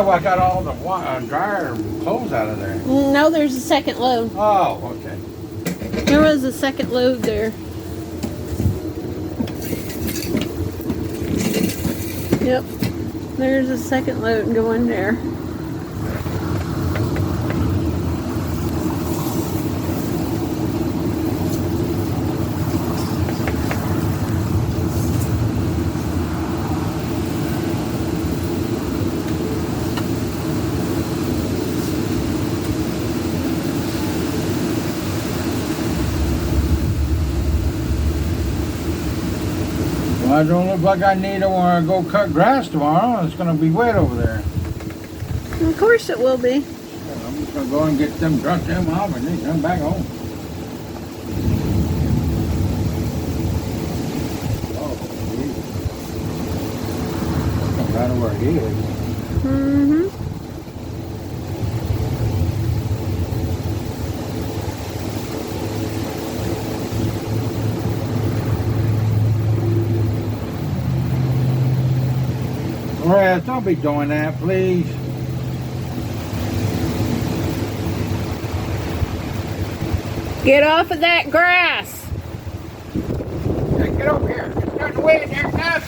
thought I got all the dryer clothes out of there. No, there's a second load. Oh, okay. There was a second load there. Yep. There's a second load going there. Well, it don't look like I need to go cut grass tomorrow. It's going to be wet over there. Of course it will be. I'm just going to go and get them, drunk them off, and then come back home. Oh, geez. No matter where it is. Mm-hmm. Rez, don't be doing that, please. Get off of that grass. Hey, get over here. It's starting to wet in here, Cub.